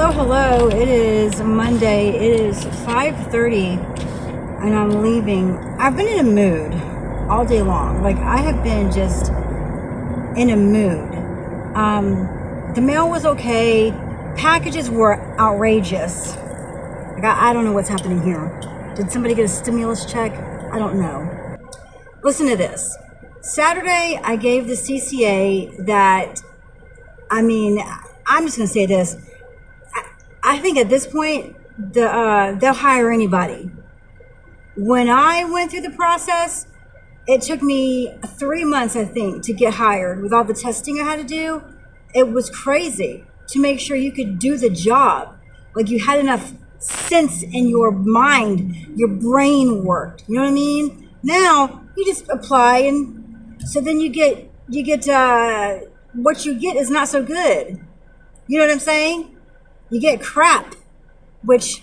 Hello. It is Monday. It is 5:30 and I'm leaving. I've been in a mood all day long. Like, I have been just in a mood. The mail was okay. Packages were outrageous. Like, I don't know what's happening here. Did somebody get a stimulus check? I don't know. Listen to this. Saturday, I gave the CCA that, I'm just going to say this. I think at this point, they'll hire anybody. When I went through the process, it took me 3 months, I think, to get hired with all the testing I had to do. It was crazy to make sure you could do the job. Like, you had enough sense in your mind, your brain worked. You know what I mean? Now, you just apply, and so then you get what you get is not so good. You know what I'm saying? You get crap, which,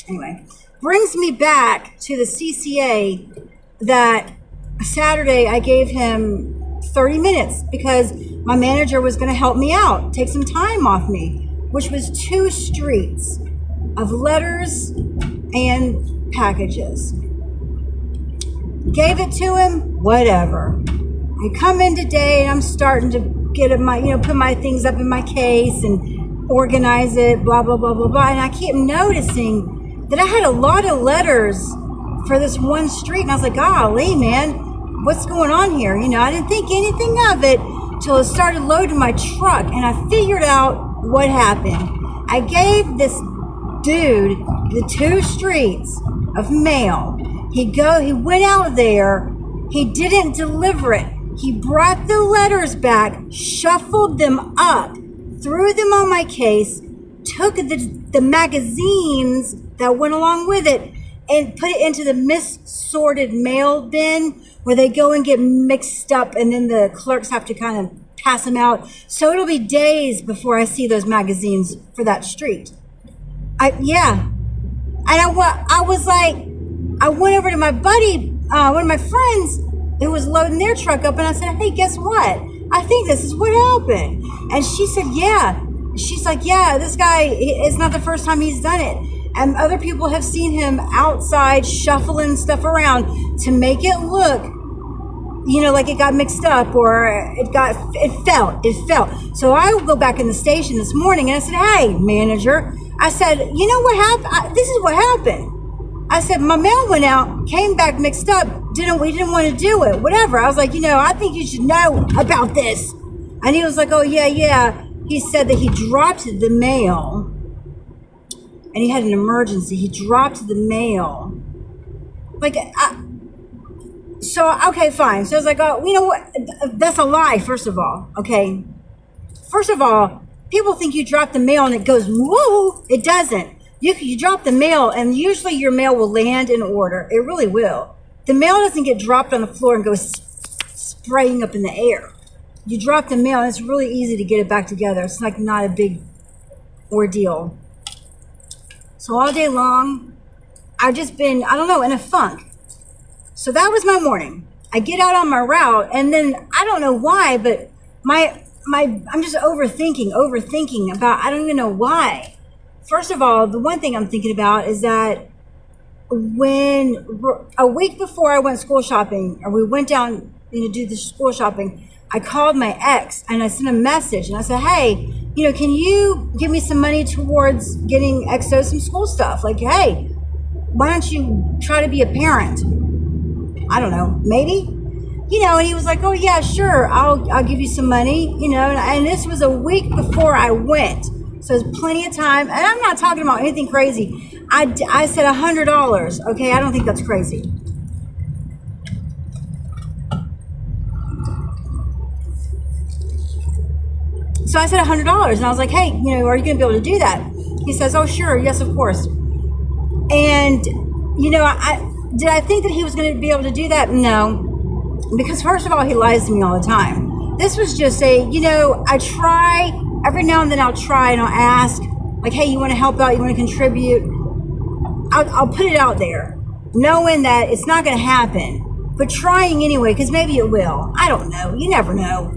anyway, brings me back to the CCA that Saturday I gave him 30 minutes because my manager was going to help me out, take some time off me, which was 2 streets of letters and packages. Gave it to him, whatever. I come in today and I'm starting to get put my things up in my case and organize it, blah, blah, blah, blah, blah. And I keep noticing that I had a lot of letters for this one street. And I was like, golly, man, what's going on here? I didn't think anything of it till it started loading my truck. And I figured out what happened. I gave this dude the 2 streets of mail. He went out there. He didn't deliver it. He brought the letters back, shuffled them up, threw them on my case, took the magazines that went along with it, and put it into the missorted mail bin where they go and get mixed up, and then the clerks have to kind of pass them out. So it'll be days before I see those magazines for that street. I went over to my buddy, one of my friends, who was loading their truck up, and I said, hey, guess what? I think this is what happened. And she said, yeah. She's like, yeah, this guy, it's not the first time he's done it. And other people have seen him outside shuffling stuff around to make it look, like it got mixed up or it felt. So I would go back in the station this morning and I said, hey, manager, I said, you know what happened? This is what happened. I said, my mail went out, came back mixed up. We didn't want to do it, whatever. I was like, I think you should know about this. And he was like, oh, yeah. He said that he dropped the mail and he had an emergency. He dropped the mail. Okay, fine. So I was like, oh, you know what? That's a lie, first of all, okay? First of all, people think you drop the mail and it goes, woo! It doesn't. You drop the mail and usually your mail will land in order. It really will. The mail doesn't get dropped on the floor and go spraying up in the air. You drop the mail and it's really easy to get it back together. It's like not a big ordeal. So all day long, I've just been, in a funk. So that was my morning. I get out on my route and then I don't know why, but I'm just overthinking about, I don't even know why. First of all, the one thing I'm thinking about is that when a week before I went school shopping, or we went down to do the school shopping, I called my ex and I sent a message and I said, hey, can you give me some money towards getting XO some school stuff? Like, hey, why don't you try to be a parent? I don't know, maybe? And he was like, oh yeah, sure, I'll give you some money, and this was a week before I went. So there's plenty of time, and I'm not talking about anything crazy. I said $100, okay? I don't think that's crazy. So I said $100, and I was like, hey, are you going to be able to do that? He says, oh, sure, yes, of course. And, did I think that he was going to be able to do that? No, because first of all, he lies to me all the time. This was just I try. Every now and then I'll try and I'll ask, like, hey, you want to help out? You want to contribute? I'll put it out there, knowing that it's not going to happen, but trying anyway, because maybe it will. I don't know. You never know.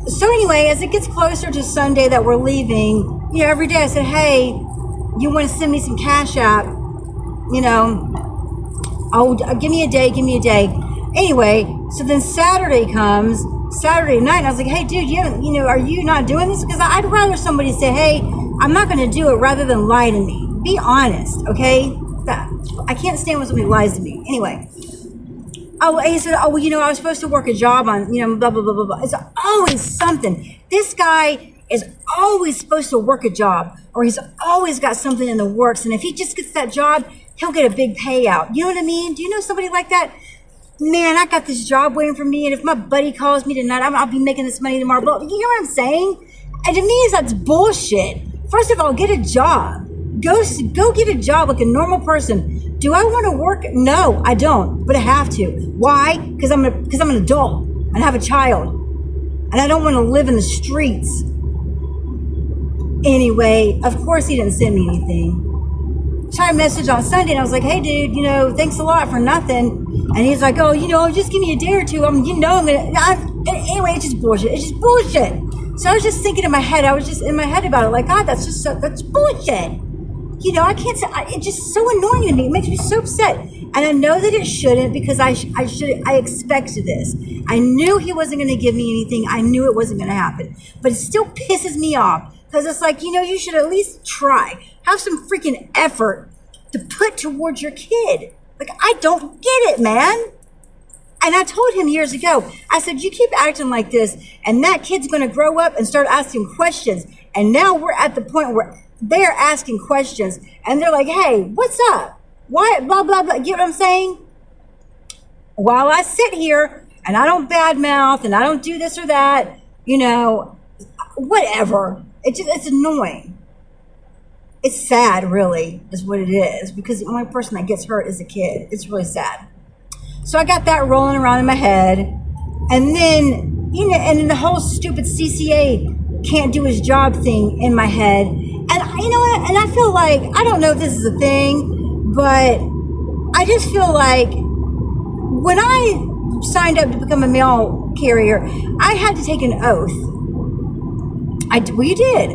So anyway, as it gets closer to Sunday that we're leaving, you know, every day I said, hey, you want to send me some cash app, you know, oh, give me a day. Anyway, so then Saturday comes, Saturday night, and I was like, hey, dude, you know, are you not doing this? Because I'd rather somebody say, hey, I'm not going to do it, rather than lie to me. Be honest, okay? I can't stand when somebody lies to me. Anyway, oh, he said, oh, well, you know, I was supposed to work a job on, you know, blah, blah, blah, blah, blah. It's always something. This guy is always supposed to work a job, or he's always got something in the works. And if he just gets that job, he'll get a big payout. You know what I mean? Do you know somebody like that? Man, I got this job waiting for me, and if my buddy calls me tonight, I'll be making this money tomorrow. But you know what I'm saying? And to me, that's bullshit. First of all, get a job. Go get a job like a normal person. Do I want to work? No, I don't, but I have to. Why? Because I'm an adult and I have a child, and I don't want to live in the streets. Anyway, of course he didn't send me anything. So I messaged on Sunday, and I was like, hey, dude, you know, thanks a lot for nothing. And he's like, oh, you know, just give me a day or two. Anyway, it's just bullshit. It's just bullshit. So I was just thinking in my head, about it, like, God, that's bullshit. You know, I can't say, it's just so annoying to me. It makes me so upset. And I know that it shouldn't, because I expected this. I knew he wasn't going to give me anything. I knew it wasn't going to happen. But it still pisses me off, because it's like, you know, you should at least try. Have some freaking effort to put towards your kid. Like, I don't get it, man. And I told him years ago, I said, you keep acting like this, and that kid's going to grow up and start asking questions. And now we're at the point where they're asking questions, and they're like, hey, what's up? Why, blah, blah, blah. You get what I'm saying? While I sit here and I don't badmouth and I don't do this or that, you know, whatever. It's annoying. It's sad, really, is what it is, because the only person that gets hurt is a kid. It's really sad. So I got that rolling around in my head. And then, you know, and then the whole stupid CCA can't do his job thing in my head. And you know what? And I feel like, I don't know if this is a thing, but I just feel like when I signed up to become a mail carrier, I had to take an oath. We did,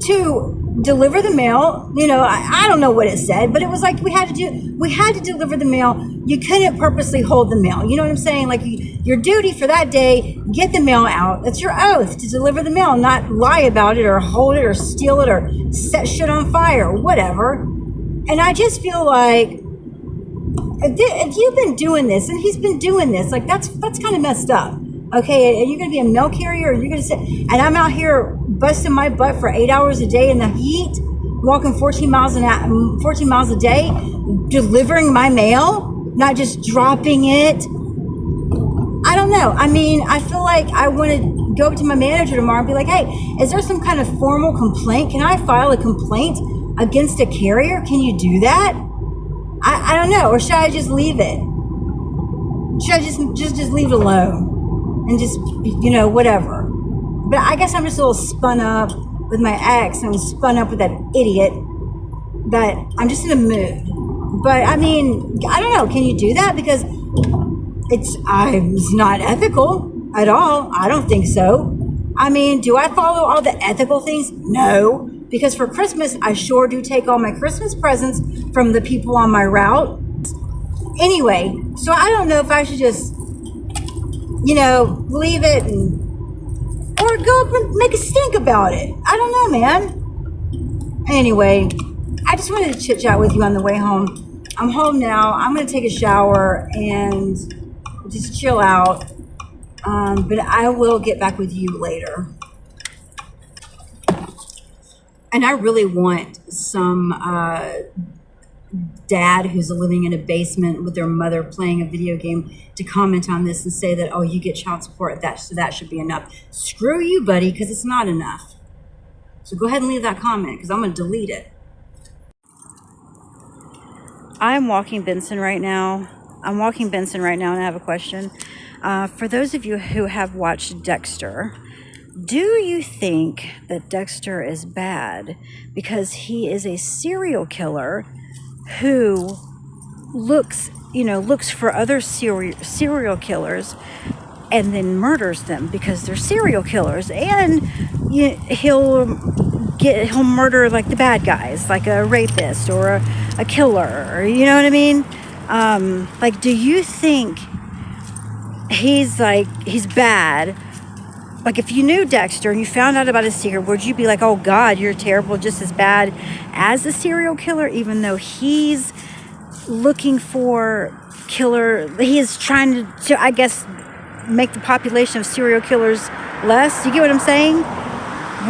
to deliver the mail. You know, I don't know what it said, but it was like we had to deliver the mail. You couldn't purposely hold the mail. You know what I'm saying? Like, your duty for that day, get the mail out. That's your oath, to deliver the mail, not lie about it or hold it or steal it or set shit on fire or whatever. And I just feel like, if you've been doing this, and he's been doing this, like, that's kind of messed up. Okay, are you going to be a mail carrier, or you're going to sit, and I'm out here busting my butt for 8 hours a day in the heat, walking 14 miles a day, delivering my mail, not just dropping it? I don't know. I mean, I feel like I want to go up to my manager tomorrow and be like, hey, is there some kind of formal complaint? Can I file a complaint against a carrier? Can you do that? I don't know. Or should I just leave it? Should I just leave it alone? And just, you know, whatever. But I guess I'm just a little spun up with my ex. I'm spun up with that idiot, that I'm just in a mood. But I mean, I don't know. Can you do that? Because it's not ethical at all. I don't think so. I mean, do I follow all the ethical things? No. Because for Christmas, I sure do take all my Christmas presents from the people on my route. Anyway, so I don't know if I should just, you know, leave it or go up and make a stink about it. I don't know, man. Anyway, I just wanted to chit chat with you on the way home. I'm home now. I'm going to take a shower and just chill out. But I will get back with you later. And I really want some dad who's living in a basement with their mother playing a video game to comment on this and say that, oh, you get child support, so that should be enough. Screw you, buddy, because it's not enough. So go ahead and leave that comment, because I'm going to delete it. I'm walking Benson right now, and I have a question. For those of you who have watched Dexter, do you think that Dexter is bad because he is a serial killer who looks for other serial killers and then murders them because they're serial killers. And he'll murder like the bad guys, like a rapist or a killer, or, you know what I mean? Like, do you think he's bad? Like, if you knew Dexter and you found out about his secret, would you be like, oh God, you're terrible, just as bad as the serial killer, even though he's looking for killer, he is trying to I guess make the population of serial killers less? You get what I'm saying?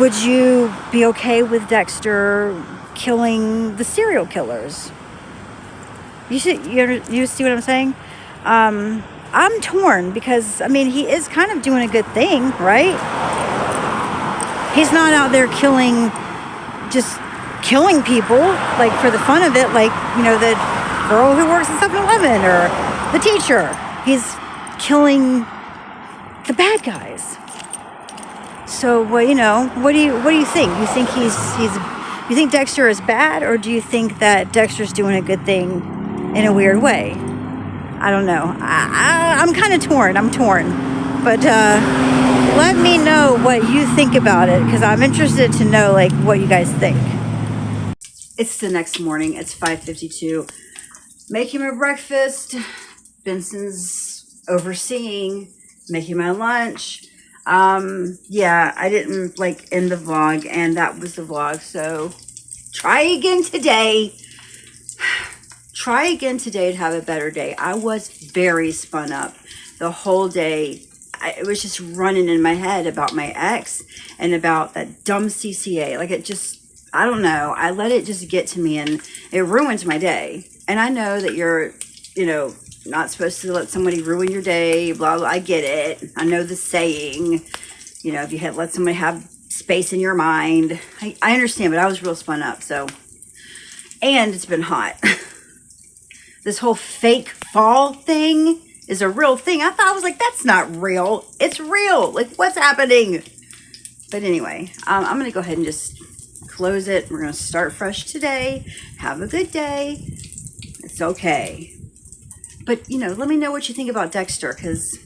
Would you be okay with Dexter killing the serial killers? You see what I'm saying? I'm torn because, I mean, he is kind of doing a good thing, right? He's not out there just killing people, like, for the fun of it, like, you know, the girl who works at 7-Eleven or the teacher. He's killing the bad guys. So, well, you know, what do you think? You think you think Dexter is bad, or do you think that Dexter's doing a good thing in a weird way? I don't know. I'm kind of torn. I'm torn. But let me know what you think about it, because I'm interested to know, like, what you guys think. It's the next morning. It's 5:52. Making my breakfast. Benson's overseeing. Making my lunch. Yeah, I didn't, like, end the vlog, and that was the vlog. So try again today. Try again today to have a better day. I was very spun up the whole day. It was just running in my head about my ex and about that dumb CCA. Like, it just, I don't know. I let it just get to me, and it ruined my day. And I know that you're, you know, not supposed to let somebody ruin your day, blah, blah. I get it. I know the saying, you know, if you let somebody have space in your mind. I understand, but I was real spun up, so. And it's been hot. This whole fake fall thing is a real thing. I was like, that's not real. It's real. Like, what's happening? But anyway, I'm going to go ahead and just close it. We're going to start fresh today. Have a good day. It's okay. But, you know, let me know what you think about Dexter, because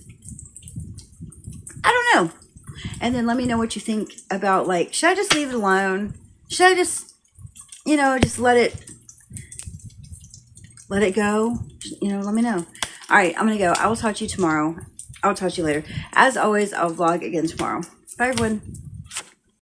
I don't know. And then let me know what you think about, like, should I just leave it alone? Should I just, you know, just let it go? You know, let me know. All right, I'm going to go. I will talk to you tomorrow. I'll talk to you later. As always, I'll vlog again tomorrow. Bye, everyone.